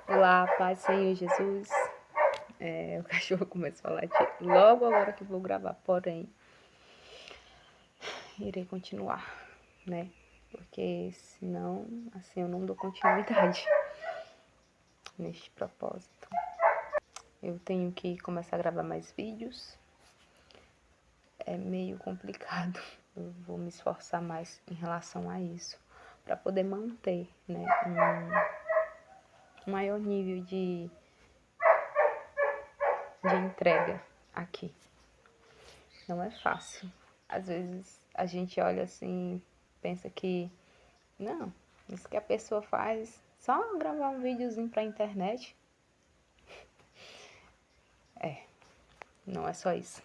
Olá, paz, Senhor Jesus. O cachorro começou a latir logo agora que vou gravar, porém, irei continuar, né? Porque senão, assim, eu não dou continuidade neste propósito. Eu tenho que começar a gravar mais vídeos. É meio complicado. Eu vou me esforçar mais em relação a isso, para poder manter, né, um maior nível de entrega aqui. Não é fácil. Às vezes a gente olha assim, pensa que não, isso que a pessoa faz, só gravar um videozinho pra internet. Não é só isso.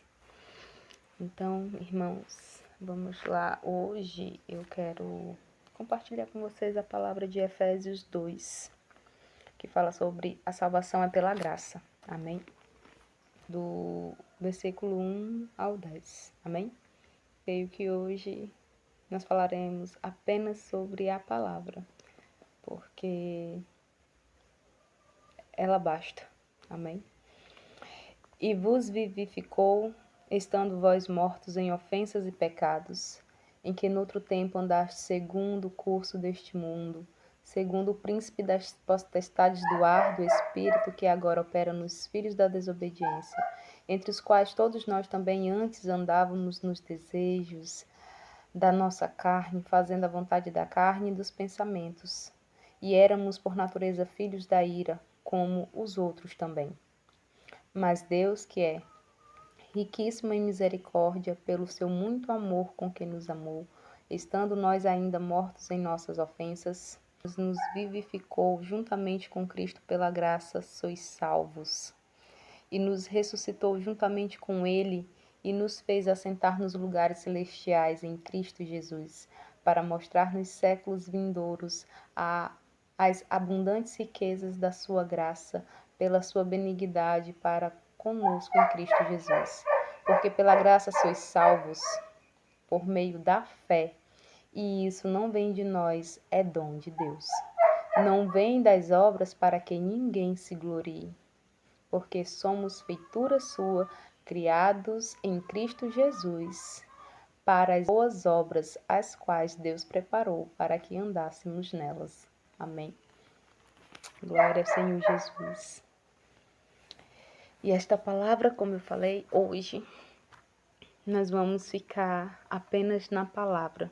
Então, irmãos, vamos lá. Hoje eu quero compartilhar com vocês a palavra de Efésios 2, que fala sobre a salvação é pela graça. Amém? Do versículo 1 ao 10. Amém? Creio que hoje nós falaremos apenas sobre a palavra, porque ela basta. Amém? E vos vivificou, estando vós mortos em ofensas e pecados, em que noutro tempo andaste segundo o curso deste mundo, segundo o príncipe das potestades do ar do espírito que agora opera nos filhos da desobediência, entre os quais todos nós também antes andávamos nos desejos da nossa carne, fazendo a vontade da carne e dos pensamentos. E éramos por natureza filhos da ira, como os outros também. Mas Deus, que é riquíssimo em misericórdia, pelo seu muito amor com que nos amou, estando nós ainda mortos em nossas ofensas, nos vivificou juntamente com Cristo, pela graça sois salvos. E nos ressuscitou juntamente com Ele e nos fez assentar nos lugares celestiais em Cristo Jesus, para mostrar nos séculos vindouros as abundantes riquezas da sua graça, pela sua benignidade para conosco em Cristo Jesus. Porque pela graça sois salvos, por meio da fé, e isso não vem de nós, é dom de Deus. Não vem das obras para que ninguém se glorie, porque somos feitura sua, criados em Cristo Jesus, para as boas obras, as quais Deus preparou para que andássemos nelas. Amém. Glória ao Senhor Jesus. E esta palavra, como eu falei, hoje nós vamos ficar apenas na palavra,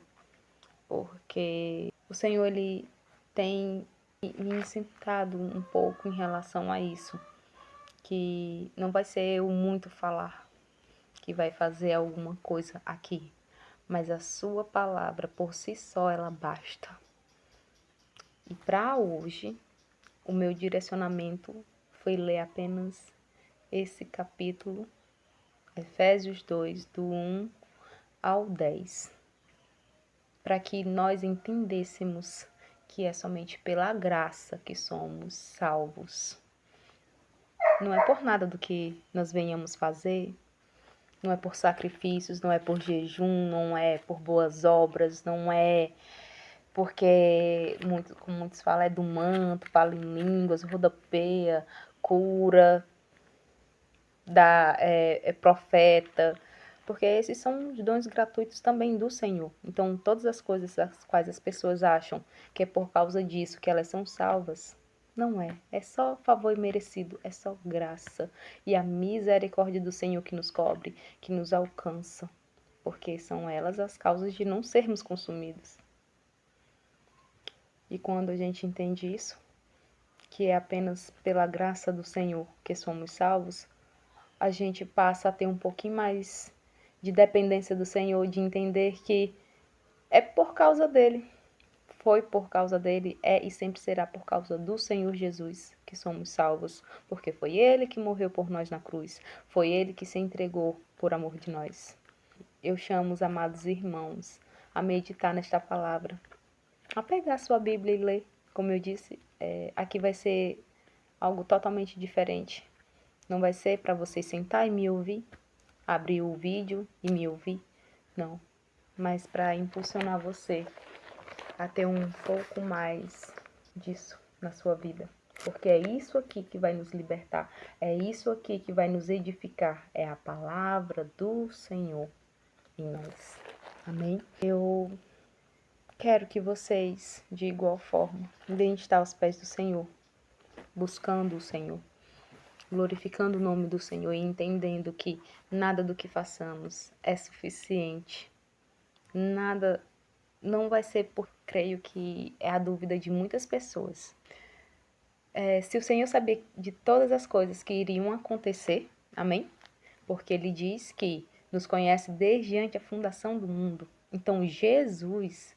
porque o Senhor, Ele tem me incitado um pouco em relação a isso, que não vai ser eu muito falar que vai fazer alguma coisa aqui, mas a sua palavra por si só ela basta. E para hoje, o meu direcionamento foi ler apenas esse capítulo, Efésios 2, do 1 ao 10, para que nós entendêssemos que é somente pela graça que somos salvos. Não é por nada do que nós venhamos fazer, não é por sacrifícios, não é por jejum, não é por boas obras, não é porque, como muitos falam, é do manto, fala em línguas, rodopeia, cura, é profeta, porque esses são os dons gratuitos também do Senhor. Então, todas as coisas as quais as pessoas acham que é por causa disso que elas são salvas, não é. É só favor imerecido, é só graça. E a misericórdia do Senhor que nos cobre, que nos alcança, porque são elas as causas de não sermos consumidos. E quando a gente entende isso, que é apenas pela graça do Senhor que somos salvos, a gente passa a ter um pouquinho mais de dependência do Senhor, de entender que é por causa dele, foi por causa dele, é e sempre será por causa do Senhor Jesus que somos salvos, porque foi ele que morreu por nós na cruz, foi ele que se entregou por amor de nós. Eu chamo os amados irmãos a meditar nesta palavra, a pegar a sua Bíblia e ler. Como eu disse, aqui vai ser algo totalmente diferente. Não vai ser para você sentar e me ouvir, abrir o vídeo e me ouvir, não. Mas para impulsionar você a ter um pouco mais disso na sua vida. Porque é isso aqui que vai nos libertar, é isso aqui que vai nos edificar, é a palavra do Senhor em nós. Amém? Eu quero que vocês, de igual forma, venham estar aos pés do Senhor, buscando o Senhor, glorificando o nome do Senhor e entendendo que nada do que façamos é suficiente. Nada não vai ser por, creio que é a dúvida de muitas pessoas. Se o Senhor sabia de todas as coisas que iriam acontecer, amém? Porque Ele diz que nos conhece desde antes a fundação do mundo. Então, Jesus,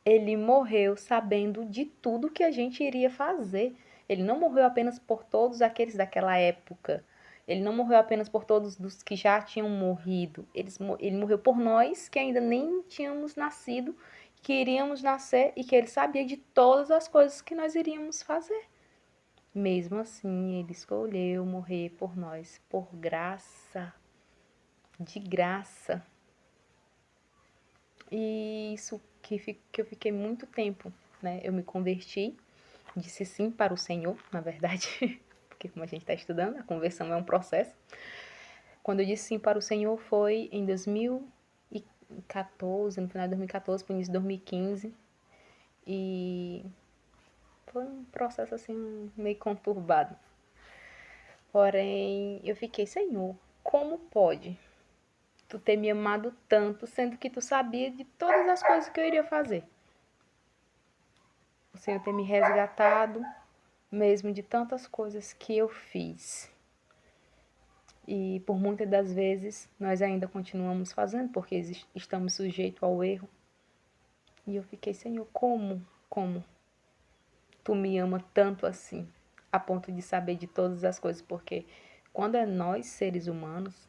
Ele morreu sabendo de tudo que a gente iria fazer. Ele não morreu apenas por todos aqueles daquela época. Ele não morreu apenas por todos os que já tinham morrido. Ele morreu por nós que ainda nem tínhamos nascido, que iríamos nascer e que Ele sabia de todas as coisas que nós iríamos fazer. Mesmo assim, Ele escolheu morrer por nós, por graça, de graça. E isso que eu fiquei muito tempo, né? Eu me converti, disse sim para o Senhor, na verdade, porque como a gente está estudando, a conversão é um processo. Quando eu disse sim para o Senhor foi em 2014, no final de 2014, para o início de 2015. E foi um processo assim meio conturbado. Porém, eu fiquei, Senhor, como pode tu ter me amado tanto, sendo que tu sabia de todas as coisas que eu iria fazer? O Senhor ter me resgatado, mesmo de tantas coisas que eu fiz. E por muitas das vezes nós ainda continuamos fazendo, porque estamos sujeitos ao erro. E eu fiquei, Senhor, como tu me ama tanto assim, a ponto de saber de todas as coisas? Porque quando é nós, seres humanos,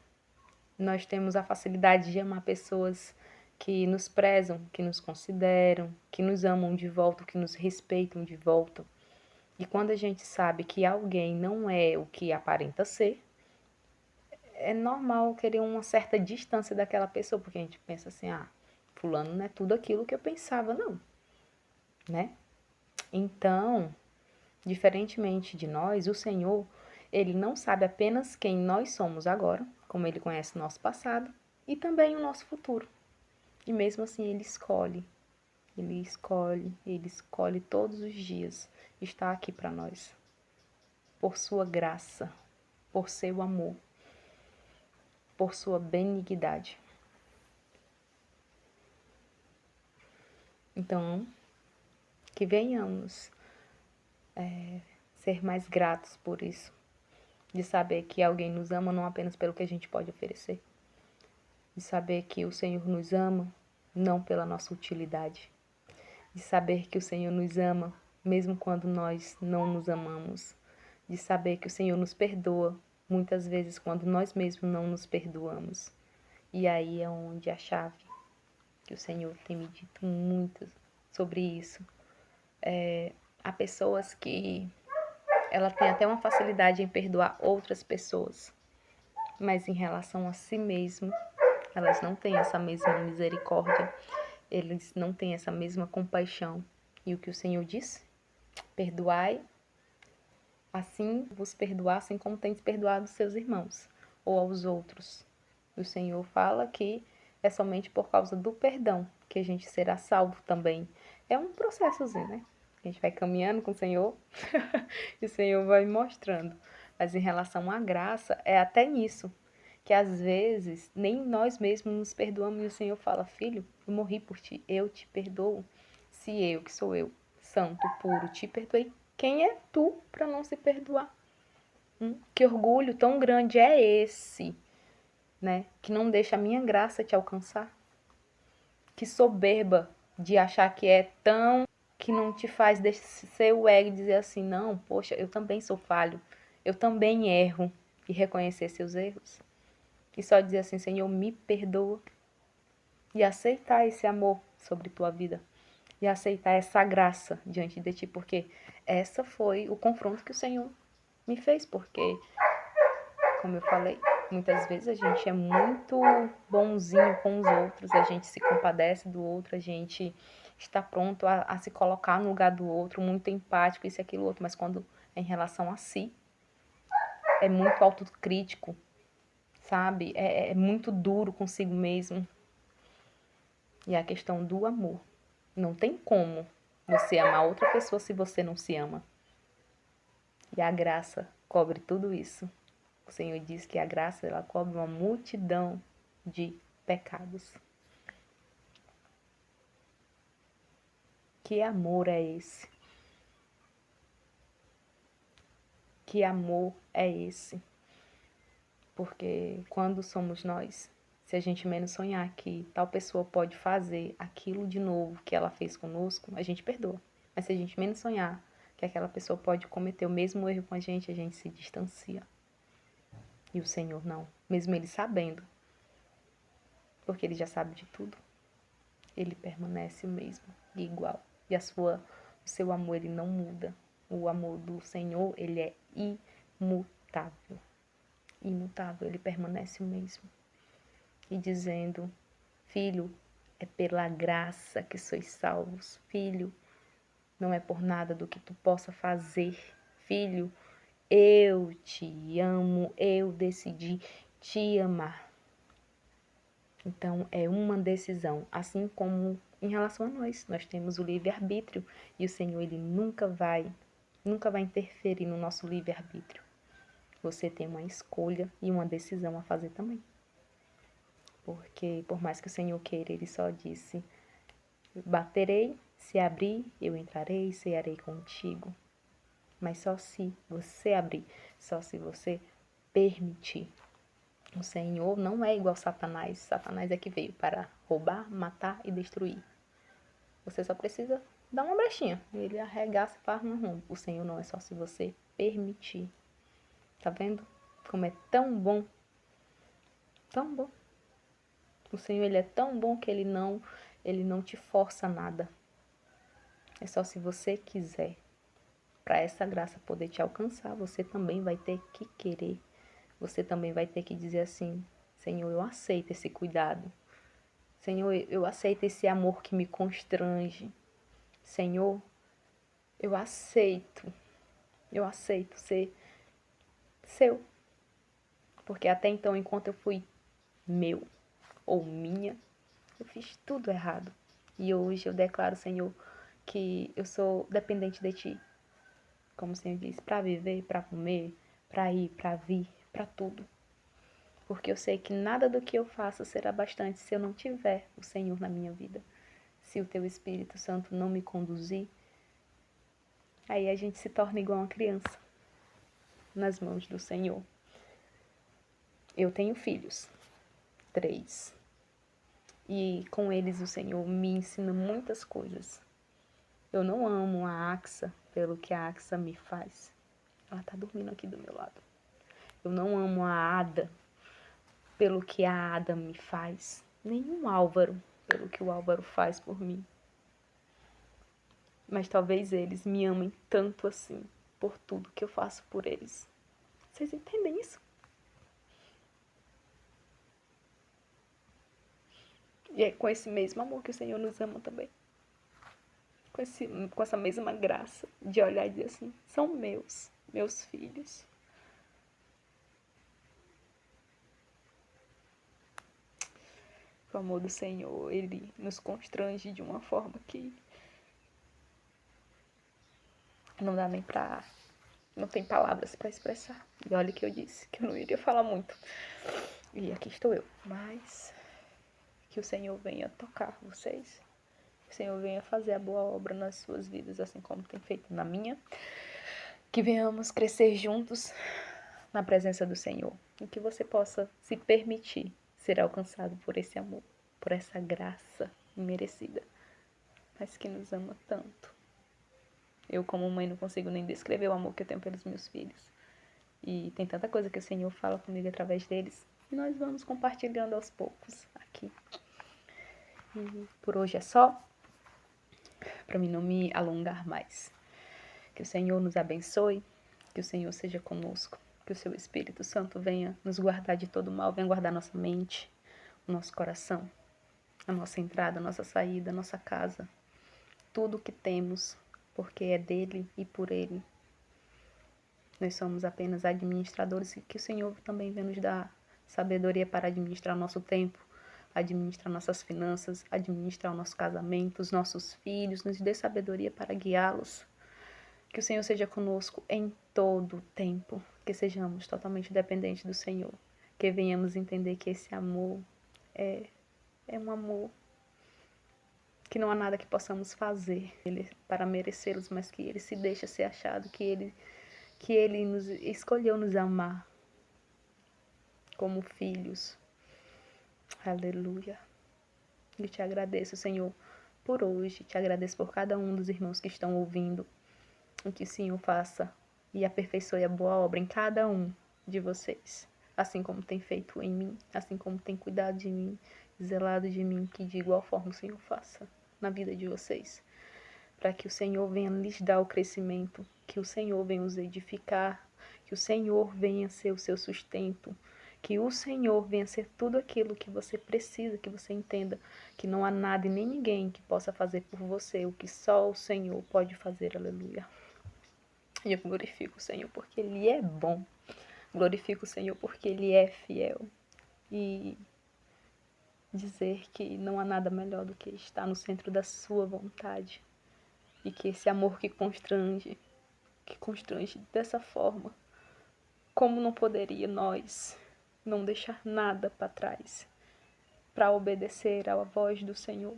nós temos a facilidade de amar pessoas que nos prezam, que nos consideram, que nos amam de volta, que nos respeitam de volta. E quando a gente sabe que alguém não é o que aparenta ser, é normal querer uma certa distância daquela pessoa, porque a gente pensa assim, fulano não é tudo aquilo que eu pensava, não, né? Então, diferentemente de nós, o Senhor, Ele não sabe apenas quem nós somos agora, como Ele conhece o nosso passado e também o nosso futuro. E mesmo assim Ele escolhe todos os dias estar aqui para nós, por sua graça, por seu amor, por sua benignidade. Então, que venhamos ser mais gratos por isso, de saber que alguém nos ama não apenas pelo que a gente pode oferecer, de saber que o Senhor nos ama não pela nossa utilidade, de saber que o Senhor nos ama mesmo quando nós não nos amamos, de saber que o Senhor nos perdoa muitas vezes quando nós mesmos não nos perdoamos. E aí é onde a chave, que o Senhor tem me dito muito sobre isso. Há pessoas que ela tem até uma facilidade em perdoar outras pessoas, mas em relação a si mesmo, elas não têm essa mesma misericórdia, eles não têm essa mesma compaixão. E o que o Senhor disse? Perdoai, assim vos perdoassem como tendes perdoado os seus irmãos, ou aos outros. O Senhor fala que é somente por causa do perdão que a gente será salvo também. É um processozinho, né? A gente vai caminhando com o Senhor e o Senhor vai mostrando. Mas em relação à graça, é até nisso, que às vezes nem nós mesmos nos perdoamos e o Senhor fala, filho, eu morri por ti, eu te perdoo. Se eu, que sou eu, santo, puro, te perdoei, quem é tu para não se perdoar? Que orgulho tão grande é esse, né? Que não deixa a minha graça te alcançar? Que soberba de achar que é tão, que não te faz descer o ego e dizer assim, não, poxa, eu também sou falho, eu também erro, e reconhecer seus erros. E só dizer assim, Senhor, me perdoa. E aceitar esse amor sobre tua vida. E aceitar essa graça diante de ti, porque essa foi o confronto que o Senhor me fez, porque, como eu falei, muitas vezes a gente é muito bonzinho com os outros, a gente se compadece do outro, a gente está pronto a se colocar no lugar do outro, muito empático, isso e aquilo outro, mas quando em relação a si. É muito autocrítico, sabe? É muito duro consigo mesmo. E a questão do amor. Não tem como você amar outra pessoa se você não se ama. E a graça cobre tudo isso. O Senhor diz que a graça, ela cobre uma multidão de pecados. Que amor é esse? Que amor é esse? Porque quando somos nós, se a gente menos sonhar que tal pessoa pode fazer aquilo de novo que ela fez conosco, a gente perdoa. Mas se a gente menos sonhar que aquela pessoa pode cometer o mesmo erro com a gente se distancia. E o Senhor não, mesmo Ele sabendo, porque Ele já sabe de tudo, Ele permanece o mesmo, igual. E o seu amor, Ele não muda. O amor do Senhor, Ele é imutável. Imutável, Ele permanece o mesmo. E dizendo, filho, é pela graça que sois salvos. Filho, não é por nada do que tu possa fazer. Filho, eu te amo, eu decidi te amar. Então, é uma decisão, assim como em relação a nós temos o livre-arbítrio e o Senhor, Ele nunca vai interferir no nosso livre-arbítrio. Você tem uma escolha e uma decisão a fazer também. Porque, por mais que o Senhor queira, Ele só disse, baterei, se abrir, eu entrarei e cearei contigo. Mas só se você abrir, só se você permitir. O Senhor não é igual Satanás. Satanás é que veio para roubar, matar e destruir. Você só precisa dar uma brechinha. Ele arregaça e faz um rumo. O Senhor não é só se você permitir. Tá vendo? Como é tão bom. Tão bom. O Senhor, Ele é tão bom que Ele não te força nada. É só se você quiser. Para essa graça poder te alcançar, você também vai ter que querer. Você também vai ter que dizer assim, Senhor, eu aceito esse cuidado. Senhor, eu aceito esse amor que me constrange. Senhor, eu aceito ser seu. Porque até então, enquanto eu fui meu ou minha, eu fiz tudo errado. E hoje eu declaro, Senhor, que eu sou dependente de Ti. Como o Senhor diz, para viver, para comer, para ir, para vir, para tudo. Porque eu sei que nada do que eu faço será bastante se eu não tiver o Senhor na minha vida. Se o Teu Espírito Santo não me conduzir, aí a gente se torna igual uma criança nas mãos do Senhor. Eu tenho filhos, 3. E com eles o Senhor me ensina muitas coisas. Eu não amo a Axa pelo que a Axa me faz. Ela tá dormindo aqui do meu lado. Eu não amo a Ada pelo que a Ada me faz, nem o Álvaro pelo que o Álvaro faz por mim. Mas talvez eles me amem tanto assim, por tudo que eu faço por eles. Vocês entendem isso? E é com esse mesmo amor que o Senhor nos ama também. Com essa mesma graça de olhar e dizer assim, são meus filhos. O amor do Senhor, Ele nos constrange de uma forma que não dá nem pra... Não tem palavras pra expressar. E olha que eu disse que eu não iria falar muito. E aqui estou eu. Mas que o Senhor venha tocar vocês. Que o Senhor venha fazer a boa obra nas suas vidas, assim como tem feito na minha. Que venhamos crescer juntos na presença do Senhor. E que você possa se permitir ser alcançado por esse amor, por essa graça imerecida, mas que nos ama tanto. Eu, como mãe, não consigo nem descrever o amor que eu tenho pelos meus filhos. E tem tanta coisa que o Senhor fala comigo através deles. E nós vamos compartilhando aos poucos aqui. E por hoje é só. Para mim não me alongar mais. Que o Senhor nos abençoe. Que o Senhor seja conosco. Que o seu Espírito Santo venha nos guardar de todo mal. Venha guardar nossa mente, o nosso coração, a nossa entrada, a nossa saída, a nossa casa. Tudo o que temos, porque é dele e por ele. Nós somos apenas administradores e que o Senhor também vem nos dar sabedoria para administrar nosso tempo, administrar nossas finanças, administrar o nosso casamento, os nossos filhos, nos dê sabedoria para guiá-los. Que o Senhor seja conosco em todo o tempo, que sejamos totalmente dependentes do Senhor, que venhamos entender que esse amor é um amor que não há nada que possamos fazer para merecê-los, mas que Ele se deixa ser achado, que Ele nos escolheu nos amar como filhos. Aleluia. Eu te agradeço, Senhor, por hoje. Te agradeço por cada um dos irmãos que estão ouvindo. E que o Senhor faça e aperfeiçoe a boa obra em cada um de vocês. Assim como tem feito em mim, assim como tem cuidado de mim, zelado de mim, que de igual forma o Senhor faça na vida de vocês. Para que o Senhor venha lhes dar o crescimento, que o Senhor venha os edificar, que o Senhor venha ser o seu sustento, que o Senhor venha ser tudo aquilo que você precisa, que você entenda que não há nada e nem ninguém que possa fazer por você o que só o Senhor pode fazer. Aleluia. E eu glorifico o Senhor porque Ele é bom. Glorifico o Senhor porque Ele é fiel. E dizer que não há nada melhor do que estar no centro da sua vontade. E que esse amor que constrange dessa forma, como não poderia nós não deixar nada para trás, para obedecer à voz do Senhor,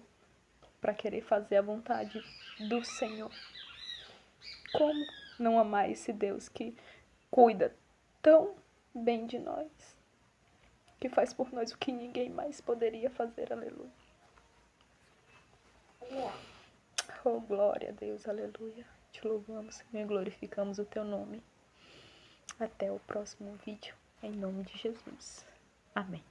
para querer fazer a vontade do Senhor. Como não amar esse Deus que cuida tão bem de nós, que faz por nós o que ninguém mais poderia fazer. Aleluia. Oh, glória a Deus, aleluia. Te louvamos, Senhor, e glorificamos o teu nome. Até o próximo vídeo, em nome de Jesus. Amém.